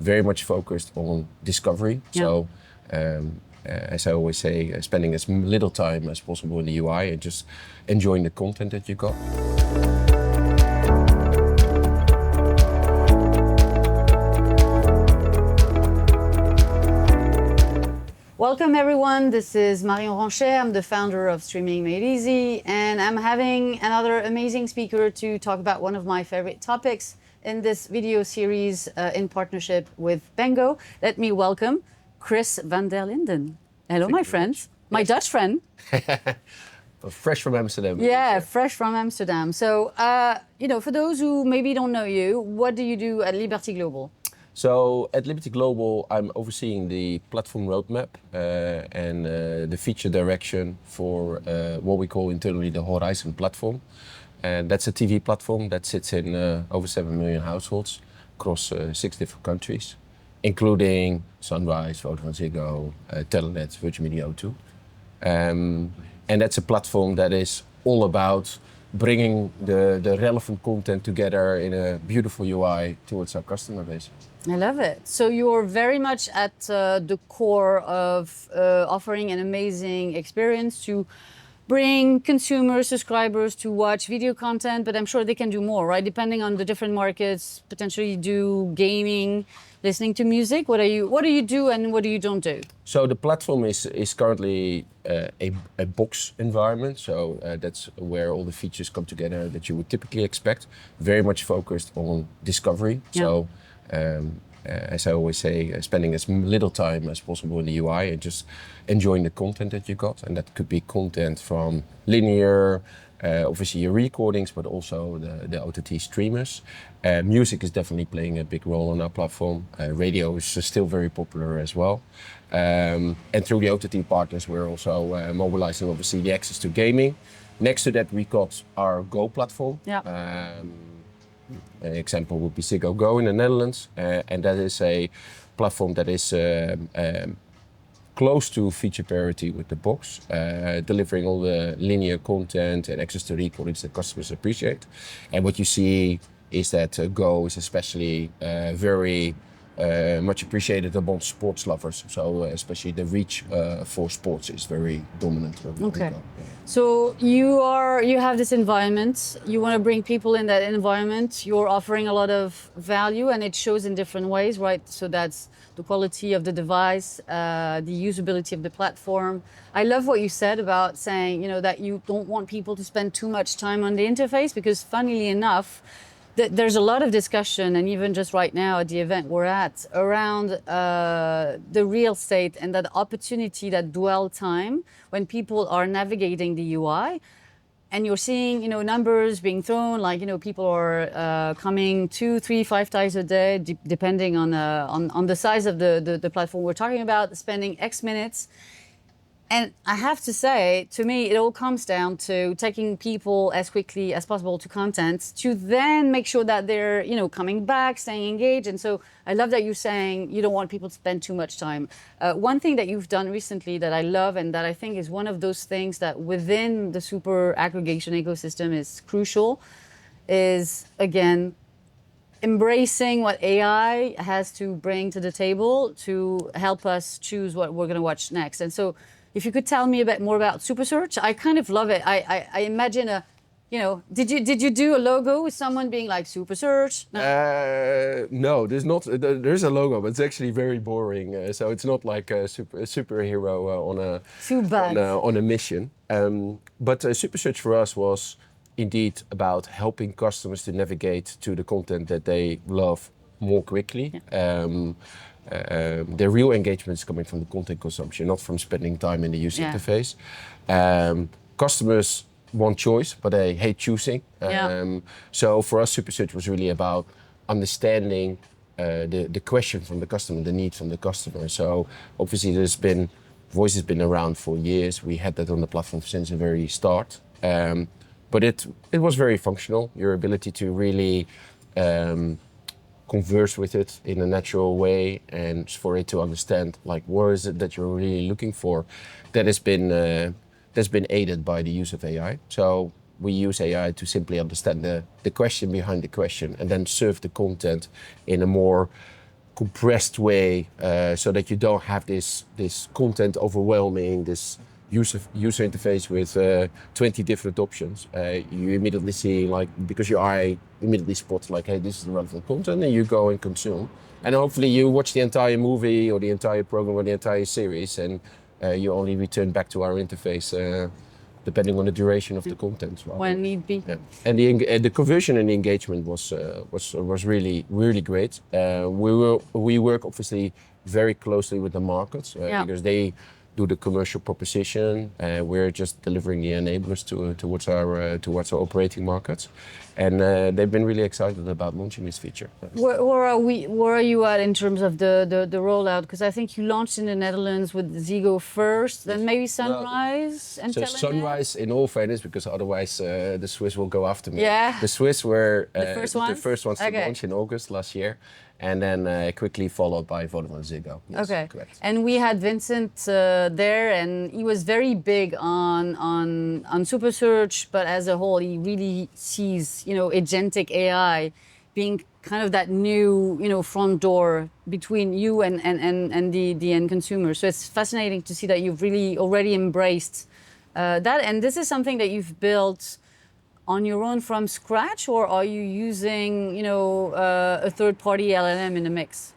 very much focused on discovery. So as I always say, spending as little time as possible in the UI and just enjoying the content that you got. Welcome everyone, this is Marion Ranchet, I'm the founder of Streaming Made Easy, and I'm having another amazing speaker to talk about one of my favorite topics in this video series in partnership with Bengo. Let me welcome Chris van der Linden. Hello, my friend, my Dutch friend. Fresh from Amsterdam. Yeah, fresh from Amsterdam. So, for those who maybe don't know you, what do you do at Liberty Global? So at Liberty Global, I'm overseeing the platform roadmap and the feature direction for what we call internally the Horizon platform. And that's a TV platform that sits in over 7 million households across 6 different countries, including Sunrise, VodafoneZiggo, Telenet, Virgin Media O2. And that's a platform that is all about bringing the relevant content together in a beautiful UI towards our customer base. I love it. So you're very much at the core of offering an amazing experience to bring consumers, subscribers to watch video content, but I'm sure they can do more, right? Depending on the different markets, potentially do gaming, listening to music. What do you do and what do you don't do? So the platform is currently a box environment. So that's where all the features come together that you would typically expect. Very much focused on discovery. Yeah. So as I always say, spending as little time as possible in the UI and just enjoying the content that you got. And that could be content from linear, obviously your recordings, but also the OTT streamers. Music is definitely playing a big role on our platform. Radio is still very popular as well. And through the OTT partners, we're also mobilizing obviously the access to gaming. Next to that, we got our Go platform. Yeah. An example would be Ziggo Go in the Netherlands, and that is a platform that is close to feature parity with the box, delivering all the linear content and access to recordings that customers appreciate. And what you see is that Go is especially very much appreciated among sports lovers. So especially the reach for sports is very dominant. Okay. So you have this environment, you want to bring people in that environment, you're offering a lot of value and it shows in different ways, right? So that's the quality of the device, the usability of the platform. I love what you said about saying, that you don't want people to spend too much time on the interface because funnily enough, there's a lot of discussion, and even just right now at the event we're at, around the real estate and that opportunity, that dwell time, when people are navigating the UI. And you're seeing, numbers being thrown, like, people are coming 2, 3, 5 times a day, depending on the size of the platform we're talking about, spending X minutes. And I have to say, to me, it all comes down to taking people as quickly as possible to content to then make sure that they're, coming back, staying engaged. And so I love that you're saying you don't want people to spend too much time. One thing that you've done recently that I love and that I think is one of those things that within the super aggregation ecosystem is crucial is, again, embracing what AI has to bring to the table to help us choose what we're going to watch next. And so if you could tell me a bit more about Super Search, I kind of love it. I imagine did you do a logo with someone being like Super Search? No, there's not. There's a logo, but it's actually very boring. So it's not like a superhero on a mission. But Super Search for us was indeed about helping customers to navigate to the content that they love more quickly. Yeah. The real engagement is coming from the content consumption, not from spending time in the user interface. Customers want choice, but they hate choosing. So for us, Super Search was really about understanding the question from the customer, the need from the customer. So obviously voice has been around for years. We had that on the platform since the very start. But it was very functional. Your ability to really converse with it in a natural way and for it to understand like what is it that you're really looking for, that's been aided by the use of AI. So we use AI to simply understand the question behind the question and then serve the content in a more compressed way, so that you don't have this content overwhelming, this user interface with 20 different options. You immediately see, like, because your eye immediately spots, like, hey, this is the relevant content, and you go and consume. And hopefully you watch the entire movie or the entire program or the entire series, and you only return back to our interface depending on the duration of the content. Rather. When need be. Yeah. And the conversion and the engagement was really great. We work obviously very closely with the markets because they do the commercial proposition. We're just delivering the enablers towards our operating markets, and they've been really excited about launching this feature. Where are you at in terms of the rollout? Because I think you launched in the Netherlands with Ziggo first, then maybe Sunrise and so Telenet? Sunrise, in all fairness, because otherwise the Swiss will go after me. Yeah. The Swiss were the first ones to launch in August last year, and then quickly followed by Vodafone and Ziggo. Yes, okay. Correct. And we had Vincent there, and he was very big on super search, but as a whole, he really sees, agentic AI being kind of that new, front door between you and the end consumer. So it's fascinating to see that you've really already embraced that. And this is something that you've built on your own from scratch, or are you using, a third-party LLM in the mix?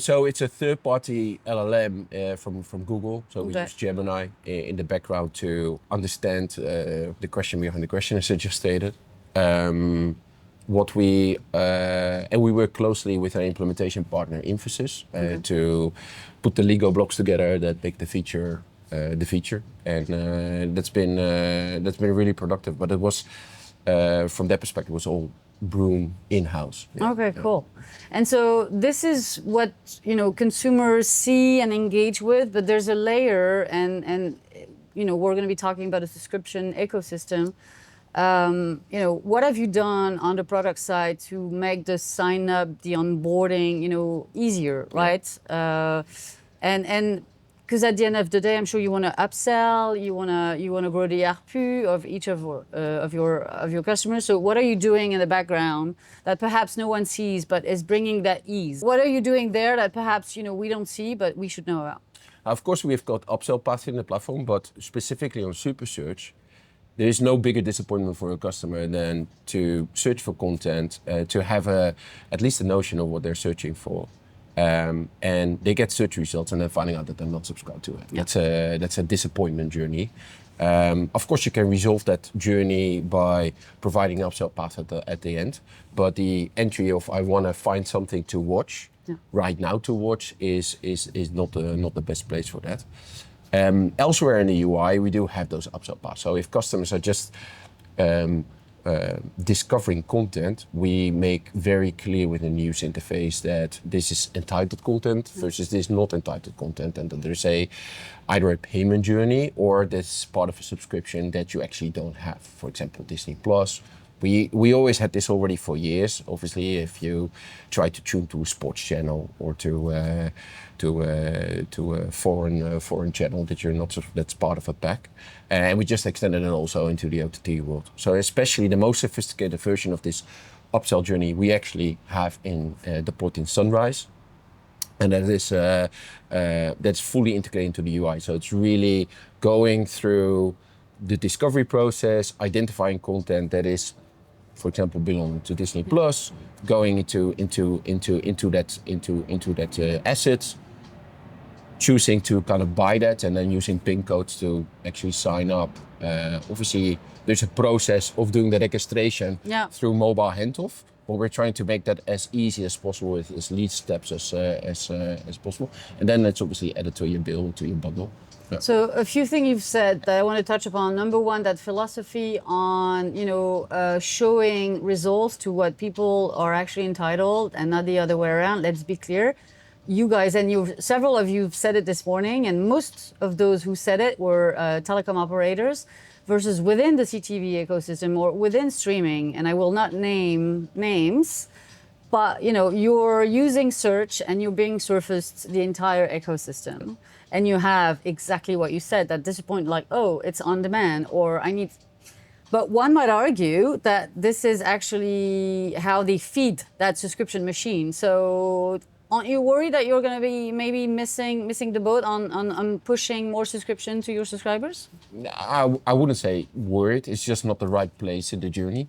So it's a third-party LLM from Google. So we use Gemini in the background to understand the question behind the question, as I just stated. And we work closely with our implementation partner, Infosys, to put the Lego blocks together that make the feature. And that's been really productive. But it was from that perspective, it was all Broom in-house. Yeah. Okay, cool. And so this is what consumers see and engage with, but there's a layer, and we're going to be talking about a subscription ecosystem. What have you done on the product side to make the sign up, the onboarding, easier, right? And because at the end of the day, I'm sure you want to upsell, you want to grow the ARPU of each of your customers. So what are you doing in the background that perhaps no one sees, but is bringing that ease? What are you doing there that perhaps we don't see, but we should know about? Of course, we've got upsell paths in the platform, but specifically on Super Search, there is no bigger disappointment for a customer than to search for content, to have at least a notion of what they're searching for. And they get search results and then finding out that they're not subscribed to it. Yeah. That's a disappointment journey. Of course, you can resolve that journey by providing an upsell path at the end, but the entry of I want to find something to watch right now to watch is not the best place for that. Elsewhere in the UI, we do have those upsell paths. So if customers are just discovering content, we make very clear with the news interface that this is entitled content versus this not entitled content, and that there's either a payment journey or this part of a subscription that you actually don't have. For example, Disney Plus. We always had this already for years. Obviously, if you try to tune to a sports channel or to a foreign channel that you're not, that's part of a pack, and we just extended it also into the OTT world. So especially the most sophisticated version of this upsell journey we actually have deployed in Sunrise, and that is that's fully integrated into the UI. So it's really going through the discovery process, identifying content that is, for example, belonging to Disney Plus, going into that asset, choosing to kind of buy that, and then using PIN codes to actually sign up. Obviously, there's a process of doing the registration through mobile handoff, but we're trying to make that as easy as possible with as least steps as possible, and then it's obviously added to your bill, to your bundle. Yeah. So a few things you've said that I want to touch upon. Number one, that philosophy on showing results to what people are actually entitled and not the other way around. Let's be clear. You guys, and several of you have said it this morning, and most of those who said it were telecom operators versus within the CTV ecosystem or within streaming, and I will not name names, but you're using search and you're being surfaced the entire ecosystem. And you have exactly what you said, that disappointment, like, oh, it's on demand, or I need. But one might argue that this is actually how they feed that subscription machine. So aren't you worried that you're going to be maybe missing the boat on pushing more subscription to your subscribers? I wouldn't say worried. It's just not the right place in the journey.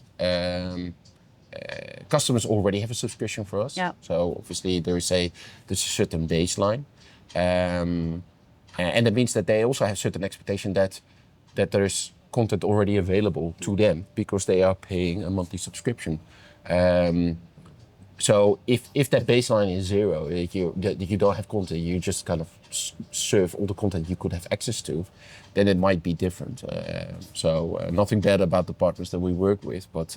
Customers already have a subscription for us. Yeah. So obviously there's a certain baseline. And that means that they also have certain expectation that there's content already available to them because they are paying a monthly subscription. So if that baseline is zero, that you don't have content, you just kind of serve all the content you could have access to, then it might be different. Nothing bad about the partners that we work with, but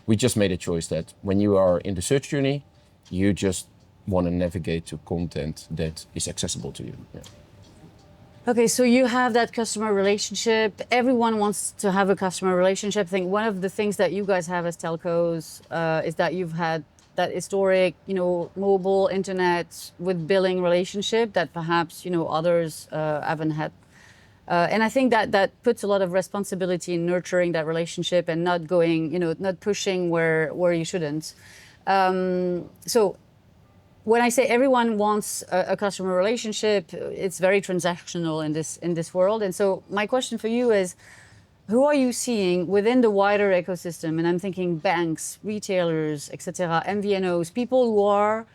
we just made a choice that when you are in the search journey, you just want to navigate to content that is accessible to you. Yeah. Okay, so you have that customer relationship. Everyone wants to have a customer relationship. I think one of the things that you guys have as telcos is that you've had that historic, mobile internet with billing relationship that perhaps, others haven't had. And I think that puts a lot of responsibility in nurturing that relationship and not going, not pushing where you shouldn't. So when I say everyone wants a customer relationship, it's very transactional in this world. And so my question for you is, who are you seeing within the wider ecosystem? And I'm thinking banks, retailers, etc., MVNOs, people who are,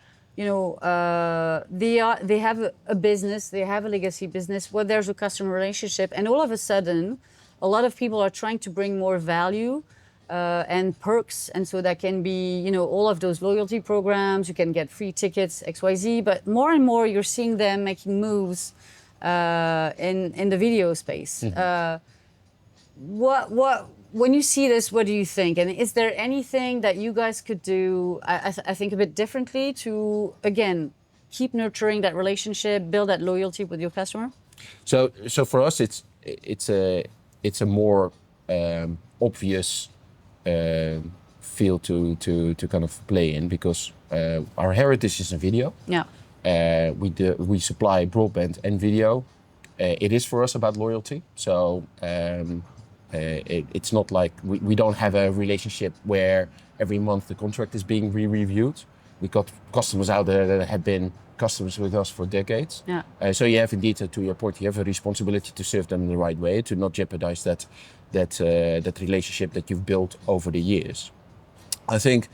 they have a business, they have a legacy business where there's a customer relationship, and all of a sudden, a lot of people are trying to bring more value and perks, and so that can be, all of those loyalty programs. You can get free tickets, XYZ, but more and more you're seeing them making moves in the video space. Mm-hmm. When you see this, what do you think? And is there anything that you guys could do, I think, a bit differently to, again, keep nurturing that relationship, build that loyalty with your customer? So for us, it's a more obvious field to kind of play in because our heritage is in video. Yeah. We supply broadband and video. It is for us about loyalty. So it's not like we don't have a relationship where every month the contract is being re-reviewed. We got customers out there that have been customers with us for decades. Yeah. So you have indeed, to your point, you have a responsibility to serve them in the right way, to not jeopardize that relationship that you've built over the years. I think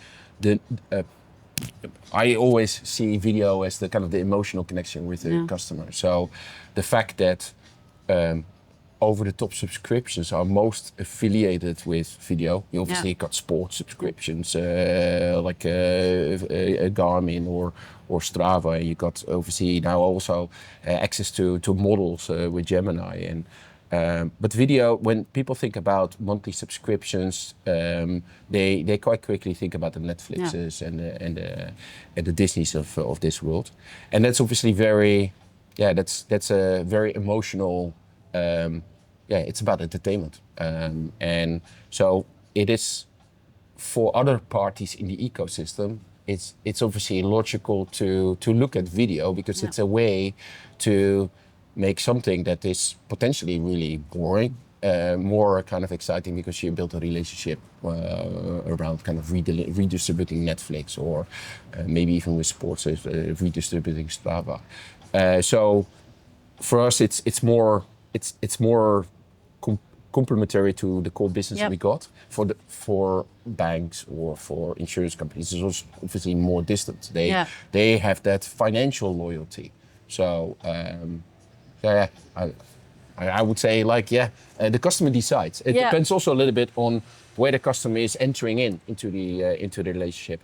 I always see video as the kind of the emotional connection with the customer. So the fact that over-the-top subscriptions are most affiliated with video. You obviously got sports subscriptions like Garmin or Strava. You got obviously now also access to models with Gemini. But video, when people think about monthly subscriptions, they quite quickly think about the Netflixes and the Disneys of this world, and that's obviously that's a very emotional. It's about entertainment, and so it is for other parties in the ecosystem. It's obviously logical to look at video because it's a way to make something that is potentially really boring more kind of exciting because you build a relationship around kind of redistributing Netflix or maybe even with sports redistributing Strava. So for us, it's more complementary to the core business we got. For banks or for insurance companies, it's also obviously more distant. They have that financial loyalty. So I would say the customer decides. It depends also a little bit on where the customer is entering into the relationship.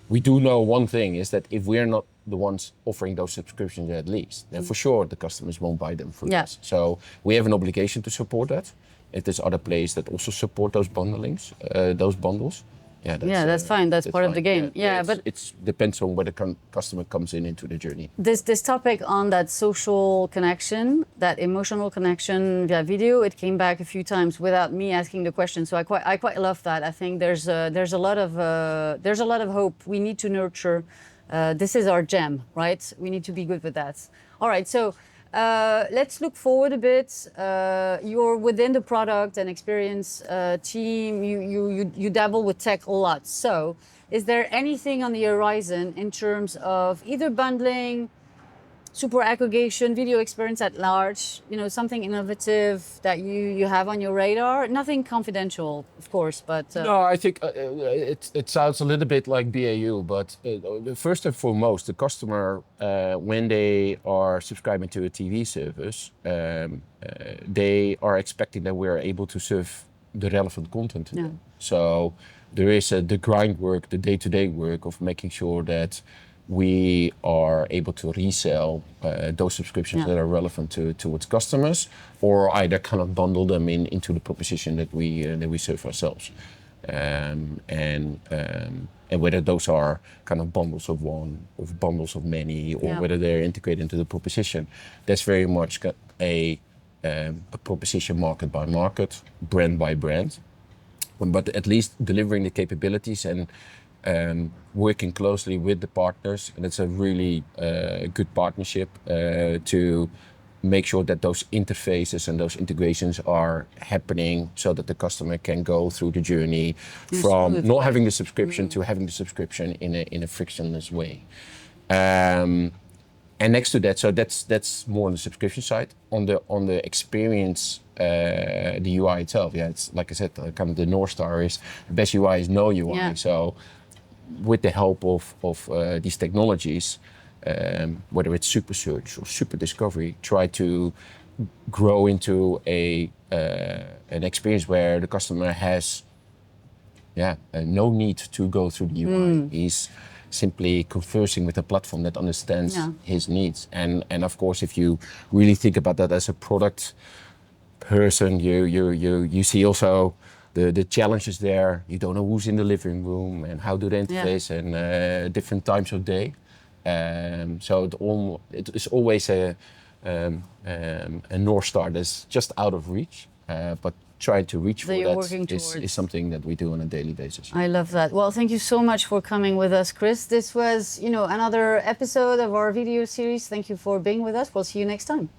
We do know one thing is that if we're not the ones offering those subscriptions at least, then for sure the customers won't buy them from us. So we have an obligation to support that. If there's other players that also support those bundlings, those bundles, that's fine. That's part of the game. But it depends on where the customer comes into the journey. This topic on that social connection, that emotional connection via video, it came back a few times without me asking the question. So I quite love that. I think there's a lot of hope. We need to nurture. This is our gem, right? We need to be good with that. All right. So let's look forward a bit. You're within the product and experience team. You dabble with tech a lot. So Is there anything on the horizon in terms of either bundling, super aggregation, video experience at large, something innovative that you have on your radar? Nothing confidential, of course, but... No, I think it sounds a little bit like BAU, but first and foremost, the customer, when they are subscribing to a TV service, they are expecting that we are able to serve the relevant content to them. So there is the grind work, the day-to-day work of making sure that we are able to resell those subscriptions that are relevant towards customers, or either kind of bundle them into the proposition that we serve ourselves, and whether those are kind of bundles of one, or bundles of many, or whether they're integrated into the proposition. That's very much a proposition market by market, brand by brand, but at least delivering the capabilities and working closely with the partners, and it's a really good partnership to make sure that those interfaces and those integrations are happening so that the customer can go through the journey from not having the subscription to having the subscription in a frictionless way. And next to that, so that's more on the subscription side. On the experience, the UI itself, it's like I said, kind of the North Star is best UI is no UI. Yeah. So with the help of these technologies, whether it's super search or super discovery, try to grow into an experience where the customer has no need to go through the UI. He's simply conversing with a platform that understands his needs. And of course, if you really think about that as a product person, you see also the challenges there. You don't know who's in the living room and how do they interface and different times of day. So it is always a North Star that's just out of reach, but trying to reach for that is something that we do on a daily basis. I love that. Well, thank you so much for coming with us, Chris. This was, another episode of our video series. Thank you for being with us. We'll see you next time.